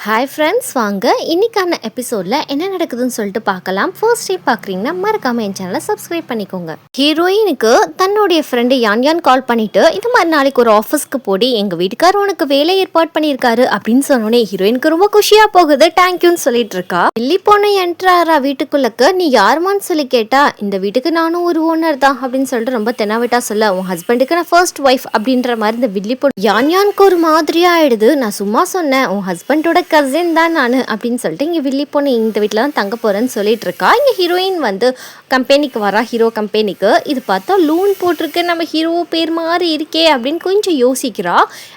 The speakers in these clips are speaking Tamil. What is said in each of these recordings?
ஹாய் ஃப்ரெண்ட்ஸ், வாங்க இன்னைக்கான எபிசோடில் என்ன நடக்குதுன்னு சொல்லிட்டு பார்க்கலாம். ஃபர்ஸ்ட் டைம் பார்க்குறீங்கன்னா மறக்காமல் என் சேனலை சப்ஸ்கிரைப் பண்ணிக்கோங்க. ஹீரோயினுக்கு தன்னுடைய ஃப்ரெண்டு யான் கால் பண்ணிட்டு இந்த மாதிரி நாளைக்கு ஒரு ஆஃபீஸ்க்கு போடி எங்கள் வீட்டுக்காரர் உனக்கு வேலை ஏற்பாடு பண்ணியிருக்காரு அப்படின்னு சொன்னோன்னே ஹீரோயினுக்கு ரொம்ப குஷியாக போகுது. தேங்க்யூன்னு சொல்லிட்டு இருக்கா. இல்லி பொண்ணு என்ட்ராரா வீட்டுக்குள்ளக்கு. நீ யாருமான்னு சொல்லி கேட்டா இந்த வீட்டுக்கு நானும் ஒரு ஓனர் தான் அப்படின்னு சொல்லிட்டு ரொம்ப தெனாவிட்டா சொல்ல, உன் ஹஸ்பண்டுக்கு நான் ஃபர்ஸ்ட் ஒய்ஃப் அப்படின்ற மாதிரி இந்த வில்லி பொண்ணு யானுக்கு ஒரு மாதிரியா ஆயிடுது. நான் சும்மா சொன்னேன், உன் ஹஸ்பண்டோட கசின் தான் நான் அப்படின்னு சொல்லிட்டு இங்கே வில்லி பொண்ணு இந்த வீட்டில் தான் தங்க போகிறேன்னு சொல்லிட்டு இருக்கா. இங்கே ஹீரோயின் வந்து கம்பெனிக்கு வரா, ஹீரோ கம்பெனிக்கு. இது பார்த்தா லூன் போட்டிருக்கு, நம்ம ஹீரோ பேர் மாதிரி இருக்கே அப்படின்னு கொஞ்சம் யோசிக்கிறா.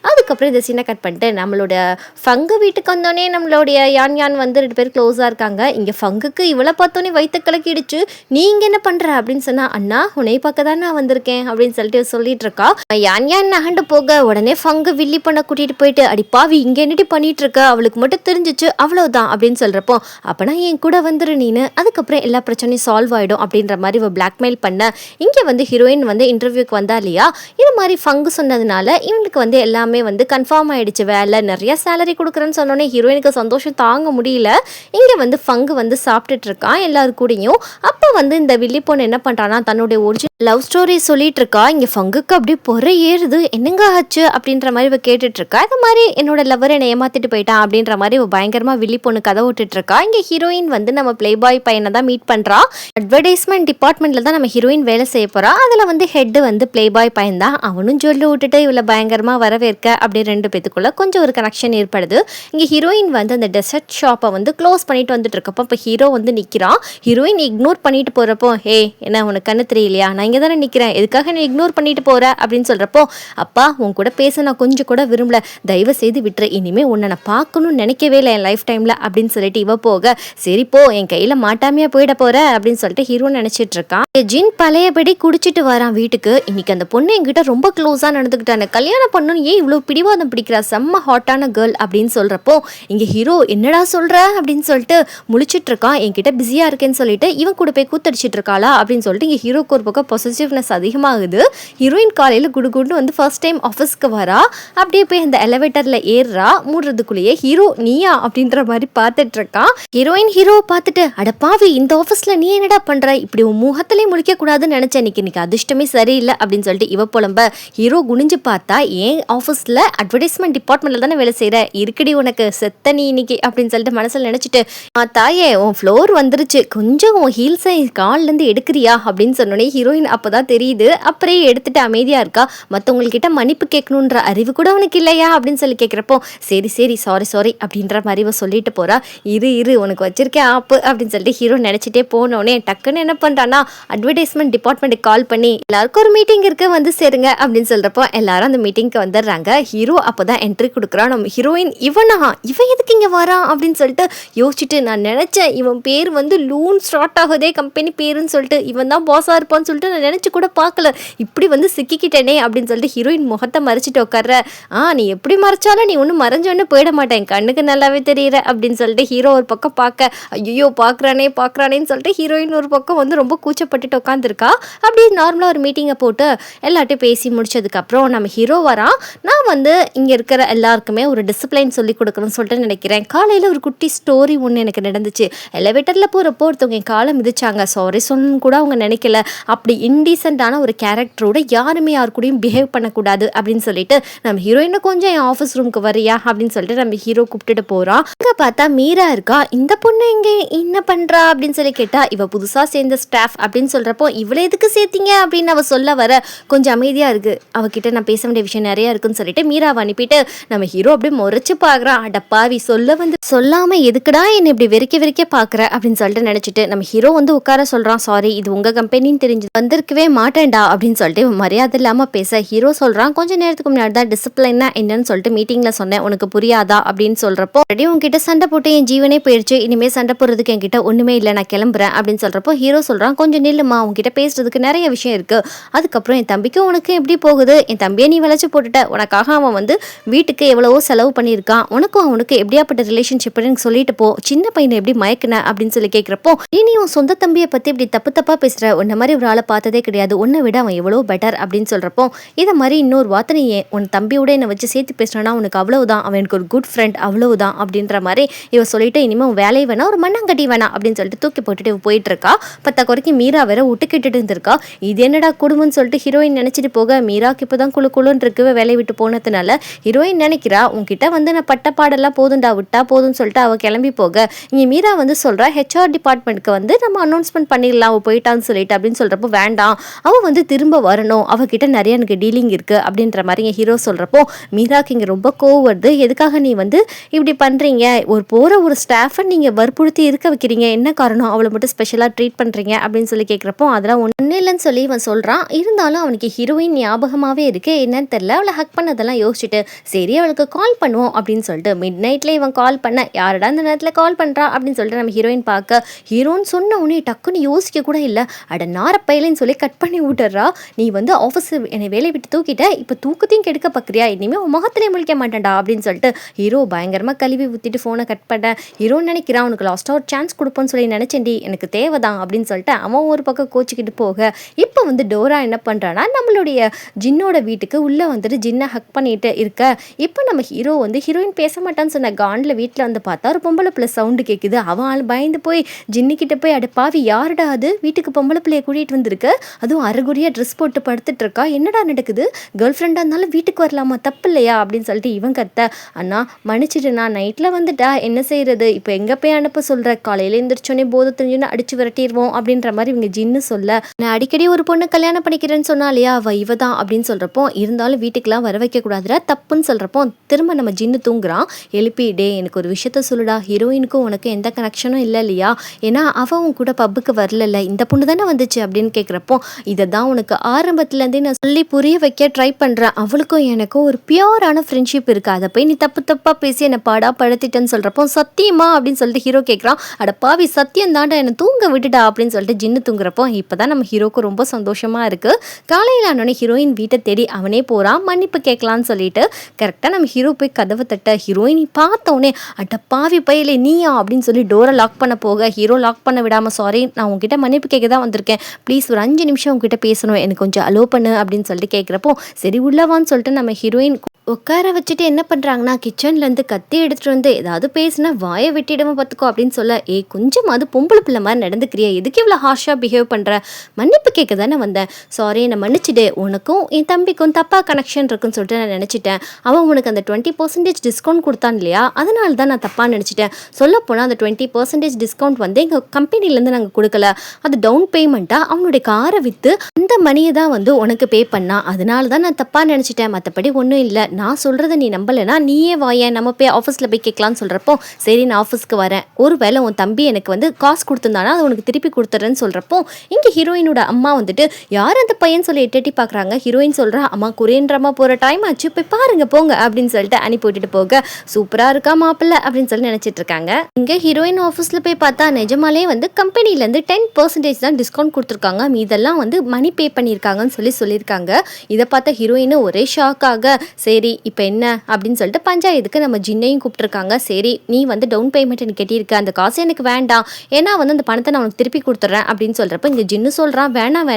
அதுக்கப்புறம் இந்த சீனை கட் பண்ணிட்டு நம்மளோட ஃபங்கு வீட்டுக்கு வந்தோடனே நம்மளுடைய யான் வந்து 2 பேர் க்ளோஸாக இருக்காங்க. இங்கே ஃபங்குக்கு இவ்வளோ பார்த்தோன்னே வயிற்று கலக்கிடுச்சு. நீங்க என்ன பண்ணுற அப்படின்னு சொன்னா, அண்ணா உன்னை பார்க்க தான் நான் வந்திருக்கேன் அப்படின்னு சொல்லிட்டு இருக்கா. யான் நகண்டு போக உடனே ஃபங்கு வில்லி பண்ண கூட்டிகிட்டு போயிட்டு, அடிப்பாவி இங்கே என்னடி பண்ணிட்டு இருக்க, அவளுக்கு மட்டும் தெரிஞ்சிச்சு அவ்வளவுதான் அப்படின்னு சொல்றப்போ, அப்பனா என் கூட வந்துரு நீனு, அதுக்கப்புறம் எல்லா பிரச்சனையும் சால்வ் ஆயிடும் அப்படின்ற மாதிரி இவ பிளாக்மெயில் பண்ண. இங்க வந்து ஹீரோயின் வந்து இன்டர்வியூக்கு வந்தா இல்லையா, இது மாதிரி ஃபங்கு சொன்னதுனால இவங்களுக்கு வந்து எல்லாமே வந்து கன்ஃபார்ம் ஆயிடுச்சு. வேலை நிறைய சேலரி கொடுக்குறேன்னு சொன்னோன்னே ஹீரோயினுக்கு சந்தோஷம் தாங்க முடியல. இங்க வந்து ஃபங்கு வந்து சாப்பிட்டுட்டு இருக்கான் எல்லாரு கூடயும். அப்போ வந்து இந்த வில்லி பொண்ணு என்ன பண்றானா, தன்னுடைய ஒரிஜினல் லவ் ஸ்டோரி சொல்லிட்டு இருக்கா. இங்க ஃபங்குக்கு அப்படியே பொறை ஏறுது. என்னங்க ஆச்சு அப்படின்ற மாதிரி இவ கேட்டுட்டு இருக்கா. இது மாதிரி என்னோட லவர் என்னை ஏமாத்திட்டு போயிட்டான் அப்படின்ற மாதிரி இவ பயங்கரமா வில்லி பொண்ணு கதை விட்டுட்டு இருக்கா. இங்க ஹீரோயின் வந்து நம்ம பிளே பாய் பையனை தான் மீட் பண்றா. அட்வர்டைஸ்மெண்ட் டிபார்ட்மெண்ட்ல தான் நம்ம ஹீரோயின் வேலை செய்ய போறா. அதுல வந்து ஹெட் வந்து பிளே பாய் பையன் தான். அவனும் சொல்லி விட்டுட்டு இவளை பயங்கரமா வரவேற்க அப்படி 2 பேத்துக்குள்ள கொஞ்சம் ஒரு கனெக்ஷன் ஏற்படுது. இங்க ஹீரோயின் வந்து அந்த டெசர்ட் ஷாப்பை வந்து க்ளோஸ் பண்ணிட்டு வந்துட்டு இருக்கப்போ இப்போ ஹீரோ வந்து நிக்கிறான். ஹீரோயின் இக்னோர் பண்ணிட்டு போறப்போ, ஹே என்ன உனக்கு கண்ணு தெரியலையா, நான் இங்கே தானே நிக்கிறேன், எதுக்காக நீ இக்னோர் பண்ணிட்டு போற அப்படின்னு சொல்றப்போ, அப்பா உன் கூட பேச நான் கொஞ்சம் கூட விரும்பல, தயவு செய்து விட்டுரு, இனிமே உன்னை நான் பார்க்கணும்னு நினைக்கவே இல்லை என் லைஃப் டைம்ல அப்படின்னு சொல்லிட்டு இவ போக, சரி போ என் கையில மாட்டாமையா போயிட போற அப்படின்னு சொல்லிட்டு ஹீரோ நினைச்சிட்டு இருக்கான். ஜின் பழையபடி குடிச்சிட்டு வரான் வீட்டுக்கு. இன்னைக்கு அந்த பொண்ணு என்கிட்ட ரொம்ப க்ளோஸா நடந்துக்கிட்டான, கல்யாணம் பண்ணணும் ஏன் இவ்வளவு பிடிவாதம் பிடிக்கிறா, செம்ம ஹாட்டான கேர்ள் அப்படின்னு சொல்றப்போ, இங்க ஹீரோ என்னடா சொல்ற அப்படின்னு சொல்லிட்டு முழிச்சிட்டு இருக்கான். என்கிட்ட பிஸியா இருக்கேன்னு சொல்லிட்டு இவன் கூட போய் கூத்தடிச்சிட்டு இருக்காளா அப்படின்னு சொல்லிட்டு இங்க ஹீரோக்கு ஒரு பக்கம் பொசசிவ்னஸ் அதிகமாகுது. ஹீரோயின் காலையில குடுகுண்டு வந்து ஃபர்ஸ்ட் டைம் ஆஃபீஸ்க்கு வரா. அப்படியே போய் அந்த எலிவேட்டர்ல ஏறுறா. மூடுறதுக்குள்ளேயே ஹீரோ நீயா அப்படின்ற மாதிரி பார்த்துட்டு இருக்கான். ஹீரோயின் ஹீரோவை பார்த்துட்டு, அடப்பாவி இந்த ஆஃபீஸ்ல நீ என்னடா பண்ற, இப்படி உன் முகத்திலே முடிக்க கூடாதுன்னு நினைச்சேன், இன்னைக்கு அதிர்ஷ்டமே சரியில்லை அப்படின்னு சொல்லிட்டு இவ புலம்ப. ஹீரோ குனிஞ்சு பார்த்தா, ஏன் ஆஃபீஸ்ல அட்வர்டைஸ்மெண்ட் டிபார்ட்மெண்ட்ல தானே வேலை செய்யற, இருக்கடி உனக்கு செத்த நீ இன்னைக்கு அப்படின்னு சொல்லிட்டு மனசுல நினைச்சிட்டு, தாயே உன் ஃப்ளோர் வந்துருச்சு, கொஞ்சம் உன் ஹீல்ஸை கால்ல இருந்து எடுக்கிறியா அப்படின்னு சொன்னோன்னே ஹீரோயின் அப்பதான் தெரியுது. அப்படியே எடுத்துட்டு அமைதியா இருக்கா. மற்றவங்கக்கிட்ட மன்னிப்பு கேட்கணுன்ற அறிவு கூட உனக்கு இல்லையா அப்படின்னு சொல்லி கேட்குறப்போ, சரி சாரி அப்படின்ற மாதிரி சொல்லிட்டு போறா. இரு உனக்கு வச்சிருக்கேன் ஆப்பு அப்படின்னு சொல்லிட்டு ஹீரோ நினைச்சிட்டே போனோடனே டக்குன்னு என்ன பண்றானா, அட்வர்டைஸ்மெண்ட் டிபார்ட்மெண்ட்டுக்கு கால் பண்ணி எல்லாருக்கும் ஒரு மீட்டிங் இருக்கு வந்து சேருங்க அப்படின்னு சொல்றப்போ எல்லாரும் அந்த மீட்டிங்க்கு வந்துடுறாங்க. ஹீரோ அப்போதான் என்ட்ரி கொடுக்குறான். நம்ம ஹீரோயின் இவன் எதுக்கு இங்க வரான் அப்படின்னு சொல்லிட்டு யோசிச்சுட்டு, நான் நினைச்சேன் இவன் பேர் வந்து லூன் ஸ்டார்ட் ஆகுதே கம்பெனி பேருன்னு சொல்லிட்டு, இவன் தான் பாஸா இருப்பான்னு சொல்லிட்டு நான் நினைச்சு கூட பார்க்கல, இப்படி வந்து சிக்கிக்கிட்டேனே அப்படின்னு சொல்லிட்டு ஹீரோயின் முகத்தை மறைச்சிட்டு உட்கார்ற. நீ எப்படி மறைச்சாலும் நீ ஒன்றும் மறைஞ்சோன்னு போயிட மாட்டேன், கண்ணுக்கு நல்லாவே தெரியற அப்படின்னு சொல்லிட்டு ஹீரோ ஒரு பக்கம் பார்க்க, ஐயோ பார்க்குறானேன்னு சொல்லிட்டு ஹீரோயின் ஒரு பக்கம் வந்து ரொம்ப கூச்சப்பட்டுட்டு உட்காந்துருக்கா. அப்படியே நார்மலாக ஒரு மீட்டிங்கை போட்டு எல்லாட்டையும் பேசி முடிச்சதுக்கப்புறம் நம்ம ஹீரோ வரான். நான் வந்து இங்கே இருக்கிற எல்லாருக்குமே ஒரு டிசிப்ளைன் சொல்லி கொடுக்கணும்னு சொல்லிட்டு நினைக்கிறேன். காலையில் ஒரு குட்டி ஸ்டோரி ஒன்று எனக்கு நடந்துச்சு. எலிவேட்டரில் போகிறப்போ ஒருத்தவங்க என் காலை மிதிச்சாங்க, சாரி சொல்லணும்னு கூட அவங்க நினைக்கல, அப்படி இன்டீசென்டான ஒரு கேரக்டரோட யாருமே யாரு கூடயும் பிஹேவ் பண்ணக்கூடாது அப்படின்னு சொல்லிட்டு, நம்ம ஹீரோயினை கொஞ்சம் என் ஆஃபீஸ் ரூமுக்கு வரியா அப்படின்னு சொல்லிட்டு நம்ம ஹீரோ கூப்பிட்டுட்டு போகிறான். அங்கே பார்த்தா மீரா இருக்கா. இந்த பொண்ணு இங்கே என்ன பண்ணுறா அப்படின்னு சொல்லி கேட்டா, இவ புதுசாக சேர்ந்த ஸ்டாஃப் அப்படின்னு சொல்கிறப்போ, இவ்வளோ எதுக்கு சேர்த்தீங்க அப்படின்னு அவ சொல்ல வர, கொஞ்சம் அமைதியாக இருக்கு, அவகிட்ட நான் பேச வேண்டிய விஷயம் நிறையா இருக்குன்னு சொல்லிட்டு மீராவை அனுப்பிட்டு நம்ம ஹீரோ அப்படியே முறைச்சு பார்க்குறான். அடப்பாவி சொல்லாம எதுக்குடா என்னை இப்படி வெறிக்க பார்க்குற அப்படின்னு சொல்லிட்டு நினச்சிட்டு நம்ம ஹீரோ வந்து உட்கார சொல்கிறான். சாரி இது உங்கள் கம்பெனின்னு தெரிஞ்சு வந்திருக்கவே மாட்டேன்டா அப்படின்னு சொல்லிட்டு மரியாதை இல்லாமல் பேச ஹீரோ சொல்கிறான், கொஞ்சம் நேரத்துக்கு முன்னாடி தான் டிசிப்ளைன்னா என்னன்னு சொல்லிட்டு மீட்டிங்கில் சொன்னேன், உனக்கு புரியாதா அப்படின்னு சொல்கிறப்போ, ஆல்ரெடி உங்ககிட்ட சண்டை போட்டு என் ஜீவனே போயிடுச்சு, இனிமேல் சண்டை போடுறதுக்கு என்கிட்ட ஒன்றுமே இல்லை, நான் கிளம்புறேன் அப்படின்னு சொல்கிறப்போ ஹீரோ சொல்கிறான், கொஞ்சம் நில்லுமா, உங்ககிட்ட பேசுறதுக்கு நிறைய விஷயம் இருக்குது, அதுக்கப்புறம் என் தம்பிக்கும் உனக்கு எப்படி போகுது, என் தம்பியை நீ வளைச்சு போட்டுட்ட, உனக்காக அவன் வந்து வீட்டுக்கு எவ்வளவோ செலவு பண்ணியிருக்கான், உனக்கும் அவனுக்கு எப்படியாப்பட்ட ரிலேஷன்ஷிப்னு சொல்லிட்டு போ, சின்ன பையனை எப்படி மயக்கின அப்படின்னு சொல்லி கேட்குறப்போ, நீ உன் சொந்த தம்பியை பற்றி இப்படி தப்பா பேசுகிற, உன்ன மாதிரி ஒரு ஆளை பார்த்ததே கிடையாது, உன்னை விட அவன் எவ்வளோ பெட்டர் அப்படின்னு சொல்கிறப்போ, இதை மாதிரி இன்னொரு வார்த்தை நீ உன் தம்பியோட என்னை வச்சு சேர்த்து பேசுனா உனக்கு அவ்வளவுதான், அவன் எனக்கு ஒரு குட் ஃப்ரெண்ட் அவ்வளவுதான் அப்படின்ற மாதிரி இவ சொல்லிட்டு, இனிமேல் வேலையை வேணா ஒரு மண்ணாங்கட்டி வேணாம் அப்படின்னு சொல்லிட்டு தூக்கி போட்டுட்டு போயிட்டு இருக்கா. பத்தா குறைக்கு மீரா வேற விட்டுக்கிட்டு இருந்திருக்கா. இது என்னடா குடும்பம்னு சொல்லிட்டு ஹீரோயின் நினைச்சிட்டு போக, மீராக்கு இப்போதான் குழுன்னு இருக்கு வேலையை விட்டு போனதுனால. ஹீரோயின் நினைக்கிறா, உன்கிட்ட வந்து நான் பட்ட பாடெல்லாம் போதும்டா, விட்டா போதும்னு சொல்லிட்டு அவள் கிளம்பி போக, இங்கே மீரா வந்து சொல்கிறா, ஹெச்ஆர் டிபார்ட்மெண்ட்க்கு வந்து நம்ம அனௌன்ஸ்மெண்ட் பண்ணிடலாம் அவள் போயிட்டான்னு சொல்லிட்டு அப்படின்னு சொல்கிறப்போ, வேண்டாம் அவள் வந்து திரும்ப வரணும், அவகிட்ட நிறைய எனக்கு டீலிங் இருக்குது அப்படின்ற மாதிரி என் ஹீரோ சொல்கிறப்போ, மீராக்கு இங்கே ரொம்ப கோவம் வருது. எதுக்காக நீ வந்து இப்படி பண்ணுறீங்க, போகிற ஒரு ஸ்டாஃபை நீங்கள் வற்புறுத்தி இருக்க வைக்கிறீங்க, என்ன காரணம், அவளை மட்டும் ஸ்பெஷலாக ட்ரீட் பண்ணுறீங்க அப்படின்னு சொல்லி கேட்குறப்போ, அதெல்லாம் ஒன்றும் இல்லைன்னு சொல்லி இவன் சொல்கிறான். இருந்தாலும் அவனுக்கு ஹீரோயின் ஞாபகமாகவே இருக்குது, என்னன்னு தெரில. அவளை ஹக் பண்ணதெல்லாம் யோசிச்சுட்டு சரி அவளுக்கு கால் பண்ணுவோம் அப்படின்னு சொல்லிட்டு மிட் நைட்டில் இவன் கால் பண்ண, யாரடா இந்த நேரத்தில் கால் பண்ணுறா அப்படின்னு சொல்லிட்டு நம்ம ஹீரோயின் பார்க்க, ஹீரோன்னு சொன்ன உடனே டக்குன்னு யோசிக்க கூட இல்லை, அட நாரப்பையிலன்னு சொல்லி கட் பண்ணி விட்டுறா. நீ வந்து ஆஃபீஸ் என்னை வேலையை விட்டு தூக்கிட்ட, இப்போ தூக்கத்தையும் கெடுக்க பார்க்குறியா, இனிமேல் உன் முகத்திலே முழிக்க மாட்டேன்டா அப்படின்னு சொல்லிட்டு ஹீரோ பயங்கரமாக கழுவி ஊற்றிட்டு ஃபோனை கட் பண்ண. ஹீரோன்னு நினைக்கிறான், உனக்கு லாஸ்ட்டாக ஒரு சான்ஸ் கொடுப்போன்னு சொல்லி நினச்சேன்டி, எனக்கு தேவைதான் அப்படின்னு சொல்லிட்டு அவன் ஒரு பக்கம் கோச்சிக்கிட்டு போக, இப்போ வந்து டோரா என்ன பண்ணுறான்னா, நம்மளுடைய ஜின்னோட வீட்டுக்கு உள்ளே வந்துட்டு ஜின்னை ஹக் பண்ணிட்டு இருக்க. இப்போ நம்ம ஹீரோ வந்து ஹீரோயின் பேச மாட்டான்னு சொன்ன காண்டில் வீட்டில் வந்து பார்த்தா ஒரு பொம்பளை பிள்ளை சவுண்டு கேட்குது. அவன் ஆள் பயந்து போய் ஜின்னுக்கிட்ட போய், அட பாவி யாருடா அது, வீட்டுக்கு பொம்பளை பிள்ளையை கூட்டிகிட்டு வந்திருக்கு, அதுவும் அரைகுறியாக ட்ரெஸ் போட்டு படுத்துட்டு இருக்கா, என்னடா நடக்குது, கேர்ள் ஃப்ரெண்டாக இருந்தாலும் வீட்டுக்கு வரலாமா, தப்பு இல்லையா அப்படின்னு சொல்லிட்டு இவன் கத்த. அண்ணா மன்னிச்சிட்டு, நான் நைட்டில் வந்துட்டா என்ன செய்யறது, இப்போ எங்கே போய் அனுப்ப சொல்கிற, காலையில் எழுந்திரிச்சோன்னே போதை தெரிஞ்சுன்னு அடிச்சு விரட்டிடுவோம் அப்படின்ற மாதிரி இவங்க ஜின்னு சொல்ல, நான் அடிக்கடி ஒரு பொண்ணு கல்யாணம் பண்ணிக்கிறேன்னு சொன்னா இல்லையா, இவ தான் அப்படின்னு சொல்கிறப்போ, இருந்தாலும் வீட்டுக்கெலாம் வர வைக்கக்கூடாதுடா தப்புன்னு சொல்கிறப்போ, திரும்ப நம்ம ஜின்னு தூங்குறான். எழுப்பி, டே எனக்கு ஒரு விஷயத்த சொல்லுடா, ஹீரோயினுக்கும் உனக்கு எந்த கனெக்ஷனும் இல்லை இல்லையா, ஏன்னா அவன் கூட பப்புக்கு வரல, இந்த பொண்ணு தானே வந்துச்சு அப்படின்னு கேட்குறப்போ, இதை தான் உனக்கு ஆரம்பத்துலேருந்தே நான் சொல்லி புரிய வைக்க ட்ரை பண்ணுறேன், அவளுக்கும் எனக்கும் ஒரு பியூரான ஃப்ரெண்ட்ஷிப் இருக்குது, அதை போய் நீ தப்பாக பேசி என்னை பாடா படுத்திட்டேன்னு சொல்கிறப்போ, சத்தியமா அப்படின்னு சொல்லிட்டு ஹீரோ கேட்குறான். அட பாவி சத்தியம் தாண்டா, என்னை தூங்க விட்டுடா அப்படின்னு சொல்லிட்டு ஜின்னு தூங்குறப்போ, இப்போ தான் நம்ம ஹீரோக்கு ரொம்ப சந்தோஷமாக இருக்குது. காலையில் ஆனோடனே ஹீரோயின் வீட்டை தேடி அவனே போகிறான் மன்னிப்பு கேட்கலான்னு சொல்லிட்டு. கரெக்டாக நம்ம ஹீரோ போய் கதவை தட்ட, ஹீரோயின் பார்த்தோன்னே, அட பாவி பையிலே நீயா அப்படின்னு சொல்லி டோரை லாக் பண்ண போக, ஹீரோ லாக் பண்ண விடாமல், சாரி நான் உங்ககிட்ட மன்னிப்பு கேட்க தான் வந்திருக்கேன், ப்ளீஸ் ஒரு 5 நிமிஷம் உங்ககிட்ட பேசணும், எனக்கு கொஞ்சம் அலோ பண்ணு அப்படின்னு சொல்லிட்டு கேட்குறப்போ, சரி உள்ளவான்னு சொல்லிட்டு நம்ம ஹீரோயின் உட்கார வச்சுட்டு என்ன பண்ணுறாங்கன்னா, கிச்சன்லேருந்து கத்தி எடுத்துகிட்டு வந்து ஏதாவது பேசினா வாயை வெட்டிடுமா பார்த்துக்கோ அப்படின்னு சொல்ல, கொஞ்சம் அது பொம்பளை பிள்ளை மாதிரி நடந்துக்கிறியா, எதுக்கு இவ்வளோ ஹார்ஷாக பிஹேவ் பண்ணுற, மன்னிப்பு கேட்க தானே வந்தேன், சாரி என்னை மன்னிச்சிடு, உனக்கும் என் தம்பிக்கும் தப்பாக கனெக்ஷன் இருக்குன்னு சொல்லிட்டு நான் நினச்சிட்டேன், அவன் உனக்கு அந்த 20% டிஸ்கவுண்ட் கொடுத்தான் இல்லையா, அதனால தான் நான் தப்பாக நினச்சிட்டேன், சொல்லப்போனால் அந்த 20% டிஸ்கவுண்ட் வந்து எங்கள் கம்பெனிலேருந்து நாங்கள் கொடுக்கல, அது டவுன் பேமெண்ட்டாக அவனுடைய காரை விற்று அந்த மணியை தான் வந்து உனக்கு பே பண்ணா, அதனால தான் நான் தப்பாக நினச்சிட்டேன், மற்றபடி ஒன்றும் இல்லை, நான் சொல்கிறத நீ நம்பலைன்னா நீயே வாயேன், நம்ம போய் ஆஃபீஸில் போய் கேட்கலான்னு சொல்கிறப்போ, சரி நான் ஆஃபீஸ்க்கு வரேன், ஒரு வேளை உன் தம்பி எனக்கு வந்து காசு கொடுத்துருந்தானா அது உனக்கு திருப்பி கொடுத்துறேன்னு சொல்கிறப்போ, இங்கே ஹீரோயினோட அம்மா வந்துட்டு யார் அந்த பையன் சொல்லி எட்டி பார்க்குறாங்க. ஹீரோயின் சொல்கிறா, அம்மா குரேன்றமா போகிற டைம் ஆச்சு, போய் பாருங்க போங்க அப்படின்னு சொல்லிட்டு அனுப்பி விட்டுட்டு போக, சூப்பராக இருக்கா மாப்பிள்ள அப்படின்னு சொல்லி நினச்சிட்டு இருக்காங்க. இங்கே ஹீரோயின் ஆஃபீஸில் போய் பார்த்தா நிஜமாலே வந்து கம்பெனிலேருந்து 10% தான் டிஸ்கவுண்ட் கொடுத்துருக்காங்க, மீதெல்லாம் வந்து மணி பே பண்ணியிருக்காங்கன்னு சொல்லியிருக்காங்க. இதை பார்த்த ஹீரோயின் ஒரே ஷாக்காக, சரி இப்போ என்ன அப்படின்னு சொல்லிட்டு பஞ்சாயத்துக்கு நம்ம ஜின்னையும் கூப்பிட்டுருக்காங்க. சரி நீ வந்து டவுன் பேமெண்ட் எனக்கு கட்டியிருக்க, அந்த காசு எனக்கு வேண்டாம், ஏன்னா வந்து அந்த பணத்தை நான் உனக்கு திருப்பி கொடுத்துட்றேன் அப்படின்னு சொல்கிறப்ப, இங்கே ஜின்னு சொல்கிறான், வேணாம்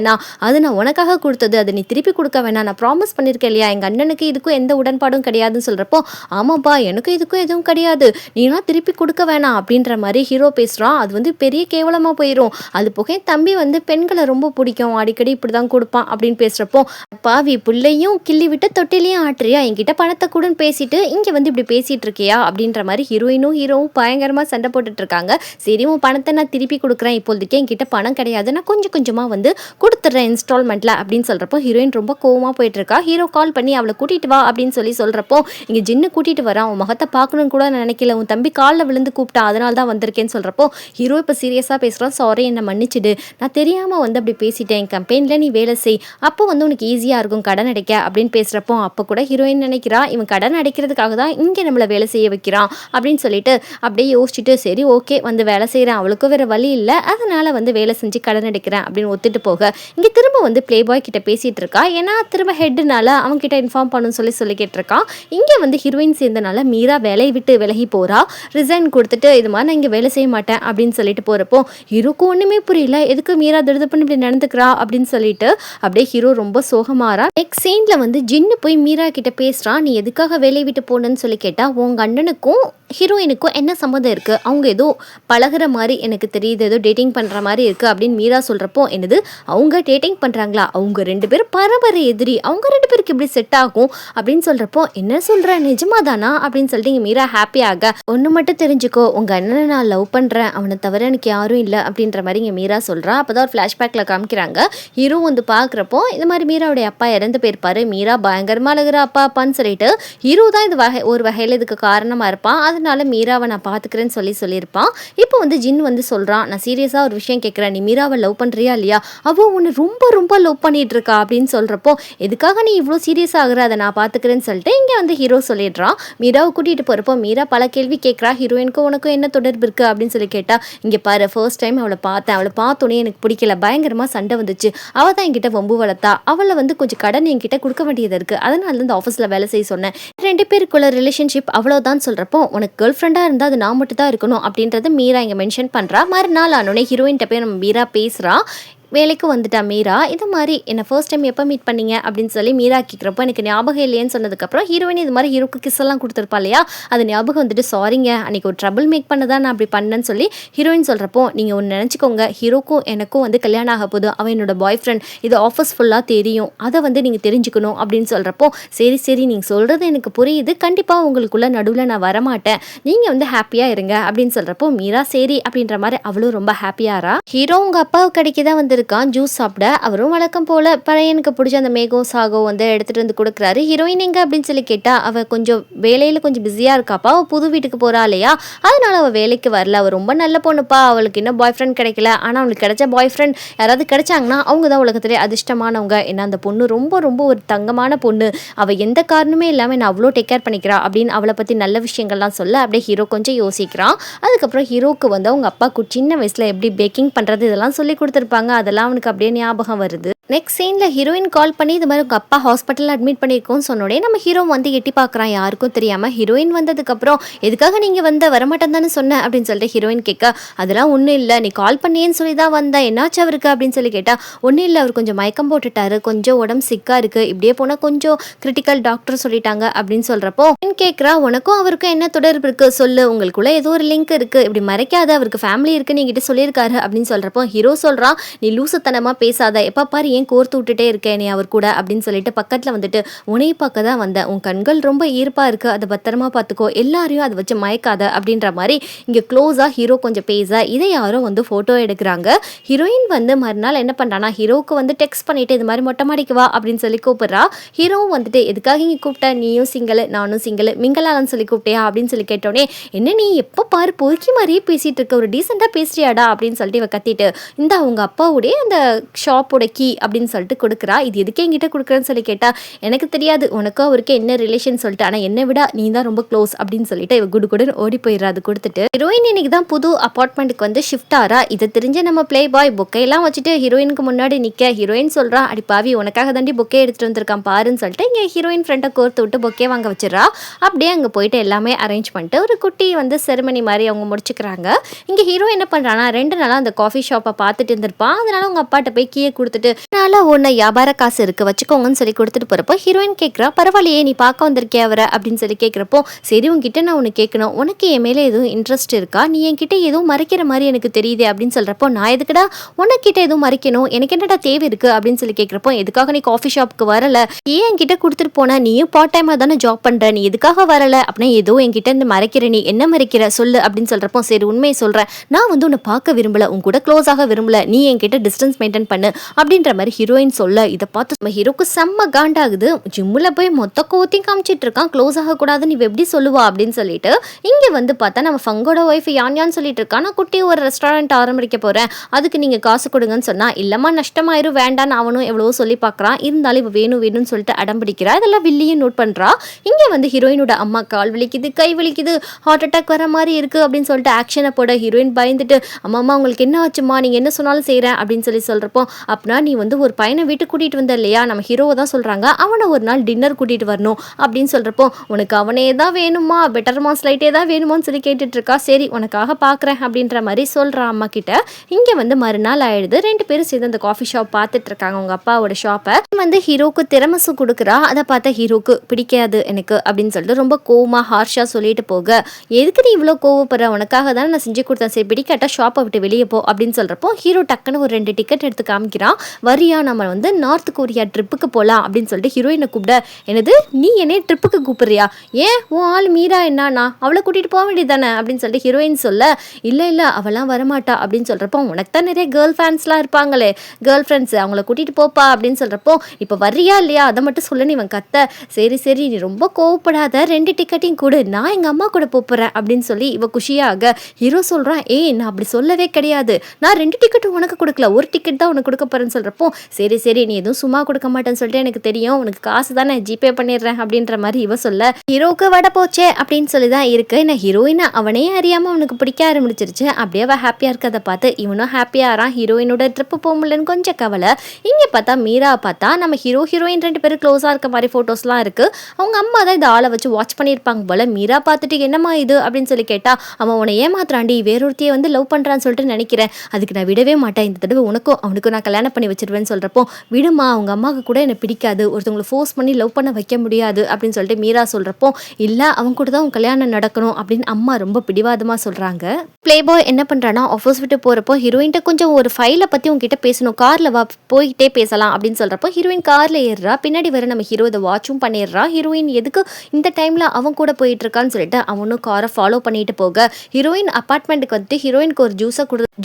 அது நான் உனக்காக கொடுத்தது, அதை நீ திருப்பி கொடுக்க வேணாம், நான் ப்ராமிஸ் பண்ணியிருக்கேன் இல்லையா, எங்கள் அண்ணனுக்கு இதுக்கும் எந்த உடன்பாடும் கிடையாதுன்னு சொல்கிறப்போ, ஆமாப்பா எனக்கும் இதுக்கும் எதுவும் கிடையாது, நீனா திருப்பி கொடுக்க வேணாம் அப்படின்ற மாதிரி ஹீரோ பேசுகிறான். அது வந்து பெரிய கேவலமாக போயிடும், அது போக தம்பி வந்து பெண்களை ரொம்ப பிடிக்கும், அடிக்கடி இப்படி தான் கொடுப்பான் அப்படின்னு பேசுகிறப்போ, பாவி பிள்ளையும் கிள்ளி விட்டு தொட்டிலையும் ஆட்டுறியா, என்கிட்ட பணத்தை கூடன்னு பேசிட்டு இங்கே வந்து இப்படி பேசிகிட்டு இருக்கியா அப்படின்ற மாதிரி ஹீரோவும் பயங்கரமாக சண்டை போட்டுட்டு இருக்காங்க. சரி உன் பணத்தை நான் திருப்பி கொடுக்குறேன், இப்போதைக்கு என்கிட்ட பணம் கிடையாது, நான் கொஞ்சமாக வந்து கொடுத்துட்றேன் இன்ஸ்டால்மெண்ட்டில் அப்படின்னு சொல்கிறப்போ, ஹீரோயின் ரொம்ப கோவமாக போயிட்டு இருக்கா. ஹீரோ கால் பண்ணி அவளை கூட்டிகிட்டு வா அப்படின்னு சொல்கிறப்போ, இங்கே ஜின்னு கூட்டிகிட்டு வரான், உன் முகத்தை பார்க்கணுன்னு கூட நினைக்கல, உன் தம்பி காலில் விழுந்து கூப்பிட்டா அதனால தான் வந்திருக்கேன்னு சொல்கிறப்போ, ஹீரோ இப்போ சீரியஸாக பேசுகிறான், சாரி என்னை மன்னிச்சிடு, நான் தெரியாமல் வந்து அப்படி பேசிட்டேன், என் கம்பெனியில் நீ வேலை செய், அப்போ வந்து உனக்கு ஈஸியாக இருக்கும் கடன் அடைக்க அப்படின்னு பேசுகிறப்போ, அப்போ கூட ஹீரோயின் நினைக்கிறா, இவன் கடன் அடைக்கிறதுக்காக தான் இங்கே நம்மளை வேலை செய்ய வைக்கிறான் அப்படின்னு சொல்லிட்டு அப்படியே யோசிச்சுட்டு சரி ஓகே வந்து வேலை செய்கிறேன், அவளுக்கும் வேறு வழி இல்லை, அதனால் வந்து வேலை செஞ்சு கடன் அடைக்கிறேன் அப்படின்னு ஒத்துட்டு போக இங்கே திரும்ப வந்து ப்ளே பாய் கிட்ட பேசிகிட்டு இருக்கா. ஏன்னா திரும்ப ஹெட்டுனால அவன்கிட்ட இன்ஃபார்ம் பண்ணணும்னு சொல்லிக்கிட்டு இருக்கான். இங்கே வந்து ஹீரோயின் சேர்ந்தனால மீரா வேலையை விட்டு விலகி போகிறா. ரிசைன் கொடுத்துட்டு இது மாதிரி நான் இங்கே வேலை செய்ய மாட்டேன் அப்படின்னு சொல்லிட்டு போகிறப்போ ஹீரோக்கு ஒன்றுமே புரியல, எதுக்கு மீரா திடுதுப்புன்னு இப்படி நடந்துக்கிறா அப்படின்னு சொல்லிட்டு அப்படியே ஹீரோ ரொம்ப சோகமாறா. நெக்ஸ்ட் சீனில் வந்து ஜின்னு போய் மீரா கிட்ட பேசுகிறான். நீ எதுக்காக வேலையை விட்டு போனேன்னு சொல்லி கேட்டால் உங்க அண்ணனுக்கும் ஹீரோயினுக்கும் என்ன சம்மந்தம் இருக்குது, அவங்க ஏதோ பழகிற மாதிரி எனக்கு தெரியுது, ஏதோ டேட்டிங் பண்ணுற மாதிரி இருக்குது அப்படின்னு மீரா சொல்கிறப்போ என்னது அவங்க டேட்டிங் பண்ணுறாங்களா, அவங்க 2 பேரும் பரபர எதிரி, அவங்க 2 பேருக்கு இப்படி செட் ஆகும் அப்படின்னு சொல்கிறப்போ என்ன சொல்கிற நிஜமாதானா அப்படின்னு சொல்லிட்டு இங்கே மீரா ஹாப்பியாக ஒன்று மட்டும் தெரிஞ்சுக்கோ, உங்கள் அண்ணனை நான் லவ் பண்ணுறேன், அவனை தவிர எனக்கு யாரும் இல்லை அப்படின்ற மாதிரி இங்கே மீரா சொல்கிறா. அப்போ தான் ஒரு ஃப்ளாஷ்பேக்கில் காமிக்கிறாங்க. ஹீரோ வந்து பார்க்குறப்போ இந்த மாதிரி மீராவுடைய அப்பா இறந்து போயிருப்பாரு. மீரா பயங்கரமாக அழுகிற அப்பான்னு சொல்லிட்டு ஹீரோ தான் இது ஒரு வகையில் இதுக்கு காரணமாக இருப்பான். அதனால மீராவை நான் பார்த்துக்கிறேன்னு சொல்லியிருப்பான். இப்போ வந்து ஜின் வந்து சொல்கிறான், நான் சீரியஸாக ஒரு விஷயம் கேட்குறேன், நீ மீராவை லவ் பண்ணுறியா இல்லையா, அவள் உன்னை ரொம்ப ரொம்ப லவ் பண்ணிட்டு இருக்கா அப்படின்னு சொல்கிறப்போ எதுக்காக நீ இவ்வளோ சீரியஸ் ஆகுற, அதை நான் பார்த்துக்கிறேன்னு சொல்லிட்டு இங்கே வந்து ஹீரோ சொல்லிடுறான். மீராவை கூட்டிகிட்டு போகிறப்போ மீரா பல கேள்வி கேட்குறா. ஹீரோயினுக்கும் உனக்கும் என்ன தொடர்பு இருக்குது அப்படின்னு சொல்லி கேட்டால் இங்கே பாரு ஃபர்ஸ்ட் டைம் அவளை பார்த்தோன்னே எனக்கு பிடிக்கல, பயங்கரமாக சண்டை வந்துச்சு, அவள் தான் என்கிட்ட வம்பு வளர்த்தா, அவளை வந்து கொஞ்சம் கடன் என்கிட்ட கொடுக்க வேண்டியது இருக்குது, அதனால இந்த ஆஃபீஸில் வேலை செய்ய சொன்னேன், 2 பேருக்குள்ள ரிலேஷன்ஷிப் அவ்வளோதான் சொல்கிறப்போ உனக்கு கேர்ள் ஃப்ரெண்டாக இருந்தால் அது நான் மட்டும் தான் இருக்கணும் அப்படின்றத மீரா இங்கே மென்ஷன் பண்ணுறா. மறுநாள் ஆனோடனே ஹீரோயின்ட்ட போய் நம்ம மீரா பேசுகிறா. வேலைக்கு வந்துட்டா மீரா. இது மாதிரி என்னை ஃபர்ஸ்ட் டைம் எப்போ மீட் பண்ணீங்க அப்படின்னு சொல்லி மீரா கேட்குறப்போ எனக்கு ஞாபகம் இல்லையேன்னு சொன்னதுக்கப்புறம் ஹீரோயின் இது மாதிரி ஹீரோக்கு கிஸ் எல்லாம் கொடுத்துருப்பா இல்லையா, அது ஞாபகம் வந்துட்டு சாரிங்க அன்றைக்கி ஒரு ட்ரபிள் மேக் பண்ணதான் நான் அப்படி பண்ணேன்னு சொல்லி ஹீரோயின் சொல்கிறப்போ நீங்கள் ஒன்று நினச்சிக்கோங்க, ஹீரோக்கும் எனக்கும் வந்து கல்யாணம் ஆக போது, அவன் என்னோட பாய் ஃப்ரெண்ட், இது ஆஃபீஸ் ஃபுல்லாக தெரியும், அதை வந்து நீங்கள் தெரிஞ்சுக்கணும் அப்படின்னு சொல்கிறப்போ சரி நீங்கள் சொல்கிறது எனக்கு புரியுது, கண்டிப்பாக உங்களுக்குள்ள நடுவில் நான் வரமாட்டேன், நீங்கள் வந்து ஹாப்பியாக இருங்க அப்படின்னு சொல்கிறப்போ மீரா சரி அப்படின்ற மாதிரி அவளும் ரொம்ப ஹாப்பியாரா. ஹீரோ உங்கள் அப்பாவுக்கு கடைக்கு தான் வந்து ஜூஸ் சாப்பிட அவரும் வழக்கம் போல பழையனுக்கு பிடிச்ச அந்த மேகோ சாகோ வந்து எடுத்துட்டு வந்து கொடுக்குறாரு. ஹீரோயின் எங்க அப்படின்னு சொல்லி கேட்டா அவ கொஞ்சம் வேலையில கொஞ்சம் பிஸியா இருக்காப்பா, அவ புது வீட்டுக்கு போறா இல்லையா, அதனால அவ வேலைக்கு வரல, அவ ரொம்ப நல்ல பொண்ணுப்பா, அவளுக்கு இன்னும் பாய் ஃப்ரெண்ட் கிடைக்கல, ஆனா அவளுக்கு கிடைச்ச பாய் ஃப்ரெண்ட் யாராவது கிடைச்சாங்கன்னா அவங்க தான் உலகத்திலே அதிர்ஷ்டமானவங்க, ஏன்னா அந்த பொண்ணு ரொம்ப ரொம்ப ஒரு தங்கமான பொண்ணு, அவ எந்த காரணமே இல்லாம நான் அவ்வளோ டேக் கேர் பண்ணிக்கிறா அப்படின்னு அவளை பத்தி நல்ல விஷயங்கள்லாம் சொல்ல அப்படியே ஹீரோ கொஞ்சம் யோசிக்கிறான். அதுக்கப்புறம் ஹீரோக்கு வந்து அவங்க அப்பாவுக்கு சின்ன வயசுல எப்படி பேக்கிங் பண்றது இதெல்லாம் சொல்லி கொடுத்துருப்பாங்க, அதெல்லாம் அவனுக்கு அப்படியே ஞாபகம் வருது. நெக்ஸ்ட் சீனில் ஹீரோயின் கால் பண்ணி இது மாதிரி உங்கள் அப்பா ஹாஸ்பிட்டலில் அட்மிட் பண்ணியிருக்கோன்னு சொன்னோடனே நம்ம ஹீரோ வந்து எட்டி பார்க்குறான், யாருக்கும் தெரியாமல். ஹீரோயின் வந்ததுக்கப்புறம் எதுக்காக நீங்கள் வரமாட்டேன் தானே சொன்னேன் அப்படின்னு சொல்லிட்டு ஹீரோயின் கேட்க அதெல்லாம் ஒன்றும் இல்லை, நீ கால் பண்ணியேன்னு சொல்லி தான் வந்தேன், என்னாச்சு அவருக்கு அப்படின்னு சொல்லி கேட்டால் ஒன்றும் இல்லை, அவர் கொஞ்சம் மயக்கம் போட்டுட்டாரு, கொஞ்சம் உடம்பு சிக்காக இருக்குது, இப்படியே போனால் கொஞ்சம் கிரிட்டிக்கல் டாக்டர் சொல்லிட்டாங்க அப்படின்னு சொல்கிறப்போ கேட்குறா, உனக்கும் அவருக்கும் என்ன தொடர்பு இருக்குது சொல்லு, உங்களுக்குள்ள ஏதோ ஒரு லிங்க் இருக்குது, இப்படி மறைக்காத, அவருக்கு ஃபேமிலி இருக்குன்னு என்கிட்ட சொல்லியிருக்காரு அப்படின்னு சொல்கிறப்போ ஹீரோ சொல்கிறான், நீ லூசுத்தனமாக பேசாத, எப்போ பாரு ஏன் கோர்த்து விட்டுட்டே இருக்கேன் நீ அவர் கூட அப்படின்னு சொல்லிட்டு பக்கத்தில் வந்துட்டு உன்னையை பார்க்க தான் வந்தேன், உன் கண்கள் ரொம்ப ஈர்ப்பாக இருக்குது, அதை பத்திரமா பார்த்துக்கோ, எல்லாரையும் அதை வச்சு மயக்காத அப்படின்ற மாதிரி இங்கே க்ளோஸாக ஹீரோ கொஞ்சம் பேச இதை யாரோ வந்து ஃபோட்டோ எடுக்கிறாங்க. ஹீரோயின் வந்து மறுநாள் என்ன பண்ணுறான்னா ஹீரோவுக்கு வந்து டெக்ஸ்ட் பண்ணிட்டு இது மாதிரி மொட்டை மாடிக்கு வா அப்படின்னு சொல்லி கூப்பிட்றா. ஹீரோவும் வந்துட்டு எதுக்காக இங்கே கூப்பிட்ட, நீயும் சிங்கிள் நானும் சிங்கிள் மிங்கலாலன்னு சொல்லி கூப்பிட்டியா அப்படின்னு சொல்லி கேட்டோடனே என்ன நீ எப்போ பாரு பொறுக்கி மாதிரியே பேசிகிட்டு இருக்க, ஒரு டீசெண்டாக பேசுறியாடா அப்படின்னு சொல்லிட்டு இவ கத்திட்டு இந்த அவங்க அப்பாவுடைய அந்த ஷாப்போட கீ அப்படின்னு சொல்லிட்டு கொடுக்குறா. இது எதுக்கு என்கிட்ட கொடுக்குறேன்னு சொல்லி கேட்டால் எனக்கு தெரியாது உனக்கும் அவருக்கு என்ன ரிலேஷன் சொல்லிட்டு, ஆனால் என்னை விட நீ தான் ரொம்ப க்ளோஸ் அப்படின்னு சொல்லிட்டு இவ குடுகுடுன்னு ஓடி போயிடுறா. அது கொடுத்துட்டு ஹீரோயின் இன்னைக்கு தான் புது அப்பார்ட்மெண்ட்டுக்கு வந்து ஷிஃப்ட் ஆறா. இதை தெரிஞ்ச நம்ம பிளே பாய் பொக்கையெல்லாம் வச்சுட்டு ஹீரோயினுக்கு முன்னாடி நிற்க ஹீரோயின் சொல்கிறா, அடி பாவி உனக்காக தாண்டி பொக்கே எடுத்துகிட்டு வந்திருக்கான் பாருன்னு சொல்லிட்டு இங்கே ஹீரோயின் ஃப்ரெண்டை கோர்த்து விட்டு பொக்கே வாங்க வச்சிடறா. அப்படியே அங்கே போயிட்டு எல்லாமே அரேஞ்ச் பண்ணிட்டு ஒரு குட்டி வந்து செரிமனி மாதிரி அவங்க முடிச்சுக்கிறாங்க. இங்கே ஹீரோ என்ன பண்ணுறான்னா 2 நாளாக அந்த காஃபி ஷாப்பை பார்த்துட்டு இருந்திருப்பான். அதனால அவங்க அப்பாட்ட போய் கீயை கொடுத்துட்டு அதனால ஒன்று வியாபார காசு இருக்குது வச்சுக்கோங்கன்னு சொல்லி கொடுத்துட்டு போகிறப்போ ஹீரோயின் கேட்குறா, பரவாயில்லையே நீ பார்க்க வந்திருக்கே அவரை அப்படின்னு சொல்லி கேட்குறப்போ சரி உங்ககிட்ட நான் ஒன்று கேட்கணும், உனக்கு என் மேலே எதுவும் இன்ட்ரெஸ்ட் இருக்கா, நீ என்கிட்ட எதுவும் மறைக்கிற மாதிரி எனக்கு தெரியுது அப்படின்னு சொல்கிறப்போ நான் எதுக்குடா உனக்கிட்ட எதுவும் மறைக்கணும், எனக்கு என்னடா தேவை இருக்குது அப்படின்னு சொல்லி கேட்குறப்போ எதுக்காக நீ காஃபி ஷாப்புக்கு வரல, ஏன் என்கிட்ட கொடுத்துட்டு போனா, நீயும் பார்ட் டைமாக தானே ஜாப் பண்ணுற, நீ எதுக்காக வரல அப்படின்னா ஏதோ என்கிட்ட இருந்து மறைக்கிற, நீ என்ன மறைக்கிற சொல்லு அப்படின்னு சொல்கிறப்போ சரி உண்மையை சொல்கிறேன், நான் வந்து உன்னை பார்க்க விரும்பல, உன் கூட க்ளோஸ் ஆக விரும்பல, நீ என்கிட்ட டிஸ்டன்ஸ் மெயின்டைன் பண்ணு அப்படின்ற மாதிரி ஹீரோயின் சொல்ல இதை பார்த்து நம்ம ஹீரோக்கு செம்ம காண்டாகுது. ஜிம்மில் போய் மொத்த கோவத்தையும் காமிச்சிட்டு இருக்கான், க்ளோஸ் ஆகக்கூடாதுன்னு இவ எப்படி சொல்லுவா அப்படின்னு சொல்லிட்டு இங்கே வந்து பார்த்தா நம்ம ஃபங்கோட ஒய்ஃப் யான் சொல்லிட்டு இருக்கா, நான் குட்டி ஒரு ரெஸ்டாரண்ட் ஆரம்பிக்க போகிறேன், அதுக்கு நீங்கள் காசு கொடுங்கன்னு சொன்னால் இல்லைம்மா நஷ்டமாயிரும் வேண்டான்னு அவனும் எவ்வளவோ சொல்லி பார்க்குறான். இருந்தாலும் இப்போ வேணும் வேணும்னு சொல்லிட்டு அடம் பிடிக்கிறா. இதெல்லாம் வில்லியும் நோட் பண்ணுறா. இங்கே வந்து ஹீரோயினோட அம்மா கால் வலிக்குது, கை வலிக்குது, ஹார்ட் அட்டாக் வர மாதிரி இருக்குது அப்படின்னு சொல்லிட்டு ஆக்ஷனை போட ஹீரோயின் பயந்துட்டு அம்மா உங்களுக்கு என்ன ஆச்சுமா, நீங்கள் என்ன சொன்னாலும் செய்கிறேன் அப்படின்னு சொல்கிறப்போ அப்படின்னா நீ வந்து ஒரு பையனை வீட்டுக்கு கூட்டிகிட்டு வந்த இல்லையா, நம்ம ஹீரோவை தான் சொல்கிறாங்க, அவனை ஒரு நாள் டின்னர் கூட்டிகிட்டு வரணும் அப்படின்னு சொல்கிறப்போ உனக்கு அவனே தான் வேணுமா, பெட்டர் மாஸ் லைட்டே தான் வேணுமான்னு சொல்லி கேட்டுட்டு இருக்கா. சரி உனக்காக பார்க்குறேன் அப்படின்ற மாதிரி சொல்கிறா அம்மா கிட்ட. இங்கே வந்து மறுநாள் ஆயிடுது. 2 பேரும் சேர்ந்து அந்த காஃபி ஷாப் பார்த்துட்டு இருக்காங்க, அவங்க அப்பாவோட ஷாப்பை. வந்து ஹீரோக்கு திறமசு கொடுக்குறா. அதை பார்த்தா ஹீரோக்கு பிடிக்காது எனக்கு அப்படின்னு சொல்லிட்டு ரொம்ப கோவமா ஹார்ஷா சொல்லிட்டு போக, எதுக்கு நீ இவ்வளோ கோவப்படுற, உனக்காக தானே நான் செஞ்சு கொடுத்தேன், சரி பிடிக்காட்டா ஷாப்பை விட்டு வெளியே போ அப்படின்னு சொல்கிறப்போ ஹீரோ டக்குன்னு ஒரு 2 டிக்கெட் எடுத்து காமிக்கிறான். வரியா நம்ம வந்து நார்த் கொரியா ட்ரிப்புக்கு போகலாம் அப்படின்னு சொல்லிட்டு ஹீரோயினை கூப்பிட, என்னது நீ என்னைய ட்ரிப்புக்கு கூப்பிடுறியா, ஏன் உன் ஆள் மீரா என்னன்னா அவளை கூட்டிகிட்டு போக வேண்டியது தானே அப்படின்னு சொல்லிட்டு ஹீரோயின் சொல்ல, இல்லை அவளாம் வரமாட்டா அப்படின்னு சொல்கிறப்போ உனக்கு தான் நிறைய கேர்ள் ஃபேன்ஸ்லாம் இருப்பாங்களே, கேர்ள் ஃப்ரெண்ட்ஸ் அவங்கள கூட்டிகிட்டு போப்பா அப்படின்னு சொல்கிறப்போ இப்போ வர்றியா இல்லையா அதை மட்டும் சொல்லுன்னு இவன் கத்த. சரி நீ ரொம்ப கோவப்படாத, 2 டிக்கெட்டையும் கொடு, நான் எங்கள் அம்மா கூட போகிறேன் அப்படின்னு சொல்லி இவ குஷியாக. ஹீரோ சொல்கிறான், நான் அப்படி சொல்லவே கிடையாது, நான் 2 டிக்கெட்டும் உனக்கு கொடுக்கல, ஒரு டிக்கெட் தான் உனக்கு கொடுக்க போகிறேன்னு சொல்கிறப்போ சரி நீ எதுவும் சும்மா கொடுக்க மாட்டேன்னு சொல்லிட்டு எனக்கு தெரியும், உனக்கு காசு தானே ஜிபே பண்ணிடுறேன் அப்படின்ற மாதிரி இவ சொல்ல, ஹீரோக்கு வட போச்சே அப்படின்னு சொல்லி தான் இருக்கு. நான் ஹீரோயினை அவனே அறியாமல் அவனுக்கு பிடிக்க ஆரம்பிச்சிருச்சு. அப்படியே அவள் ஹாப்பியாக இருக்கிறத பார்த்து இவனும் ஹாப்பியாகிறான். ஹீரோயினோட ட்ரிப்பு போக முடியலன்னு கொஞ்சம் கவலை. இங்கே பார்த்தா மீரா பார்த்தா நம்ம ஹீரோயின் 2 பேரும் க்ளோஸாக இருக்க மாதிரி ஃபோட்டோஸ்லாம் இருக்குது. அவங்க அம்மா தான் இந்த ஆளை வச்சு வாட்ச் பண்ணியிருப்பாங்க போல். மீரா பார்த்துட்டு என்னம்மா இது அப்படின்னு சொல்லி கேட்டால், அவன் உன்னை ஏமாத்துறாண்டி, வேறொருத்தையை வந்து லவ் பண்ணுறான்னு சொல்லிட்டு நினைக்கிறேன், அதுக்கு நான் விடவே மாட்டேன், இந்த தடவை உனக்கும் அவனுக்கும் நான் கல்யாணம் பண்ணி வச்சிருவேன்னு சொல்கிறப்போ, விடுமா அவங்க அம்மாவுக்கு கூட என்னை பிடிக்காது, ஒருத்தவங்களை ஃபோர்ஸ் பண்ணி லவ் பண்ண வைக்க முடியாது அப்படின்னு சொல்லிட்டு மீரா சொல்கிறப்போ, இல்லை அவங்க கூட தான் உன் கல்யாணம் நடக்கணும் அப்படின்னு அம்மா ரொம்ப பிடிவாதமாக சொல்கிறாங்க. ப்ளே பாய் என்ன பண்ணுறான்னா ஆஃபீஸ் விட்டு போகிறப்போ ஹீரோயின்ட்ட கொஞ்சம் ஒரு ஃபைலை பற்றி உங்ககிட்ட பேசணும், காரில் வா போயிட்டே பேசலாம் அப்படின்னு சொல்கிறப்போ ஹீரோயின் காரில் ஏறுறா. பின்னாடி வர நம்ம ஹீரோ இதை வாட்சும் பண்ணிடுறா. ஹீரோயின் எதுக்கு இந்த டைமில் அவன் கூட போயிட்டு இருக்கான்னு சொல்லிட்டு அவனும் காரை ஃபாலோ பண்ணிட்டு போக, ஹீரோயின் அப்பார்ட்மெண்ட்டுக்கு வந்துட்டு ஹீரோயினுக்கு ஒரு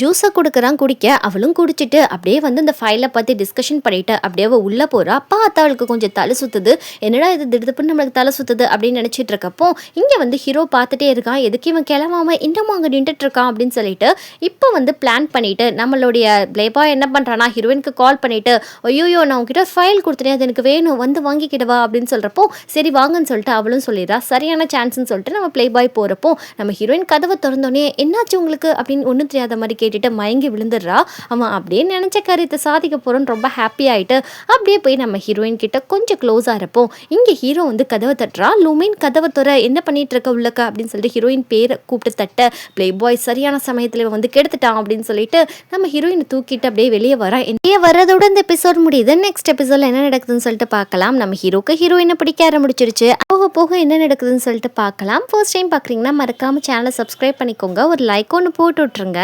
ஜூஸை கொடுக்குறான் குடிக்க. அவளும் குடிச்சிட்டு அப்படியே வந்து இந்த ஃபைலை பற்றி டிஸ்கஷன் பண்ணிட்டு அப்படியே உள்ளே போகிறா. பார்த்தா அவளுக்கு கொஞ்சம் தலை சுற்றுது. என்னடா இது திடுப்புன்னு நம்மளுக்கு தலை சுற்றுது அப்படின்னு நினச்சிட்டு இருக்கப்போ இங்கே வந்து ஹீரோ பார்த்துட்டே இருக்கான், எதுக்கு இவன் கிளம்பாம இன்னமும் அங்கே நின்றுட்டு இருக்கான் அப்படின்னு சொல்லிட்டு இப்போ வந்து பிளான் பண்ணிட்டு நம்மளுடைய ப்ளே பாய் என்ன பண்ணுறான்னா ஹீரோயினுக்கு கால் பண்ணிட்டு, ஐயோ நான் உங்ககிட்ட ஃபைல் கொடுத்துட்டேன், அது எனக்கு வேணும், வந்து வாங்கிக்கிடவா அப்படின்னு சொல்கிறப்போ சரி வாங்கன்னு சொல்லிட்டு அவளும் சொல்லிடுறா. சரியான சான்ஸ்ன்னு சொல்லிட்டு நம்ம ப்ளே பாய் போகிறப்போ நம்ம ஹீரோயின் கதவை திறந்தோடனே என்னாச்சு உங்களுக்கு அப்படின்னு ஒன்றும் தெரியாத மாதிரி கேட்டுட்டு மயங்கி விழுந்துடுறா. அவன் அப்படியே நினச்ச காரியத்தை சாதிக்க போகிறோன்னு ரொம்ப ஹாப்பி ஆகிட்டு அப்படியே போய் நம்ம ஹீரோயின் கிட்ட கொஞ்சம் க்ளோஸாக இருப்போம். இங்கே ஹீரோ வந்து கதவை தட்டுறா. லூமின் கதவை துற, என்ன பண்ணிட்டு இருக்க உள்ளக்க அப்படின்னு சொல்லிட்டு ஹீரோயின் பேரை கூப்பிட்டு தட்ட, ப்ளே பாய் சரியான சமயத்தில் வந்து கெடுத்துட்டான் அப்படின்னு சொல்லிட்டு நம்ம ஹீரோயினை தூக்கிட்டு அப்படியே வெளியே வரதோட இந்த எபிசோட் முடியுது. நெக்ஸ்ட் எபிசோட்ல என்ன நடக்குதுன்னு சொல்லிட்டு பார்க்கலாம். நம்ம ஹீரோயினை பிடிக்க ஆரம்பிச்சிருச்சு. போக என்ன நடக்குதுன்னு சொல்லிட்டு பார்க்கலாம். ஃபர்ஸ்ட் டைம் பார்க்குறீங்கன்னா மறக்காம சேனலை சப்ஸ்கிரைப் பண்ணிக்கோங்க, ஒரு லைக் ஒன்று போட்டு விட்டுருங்க.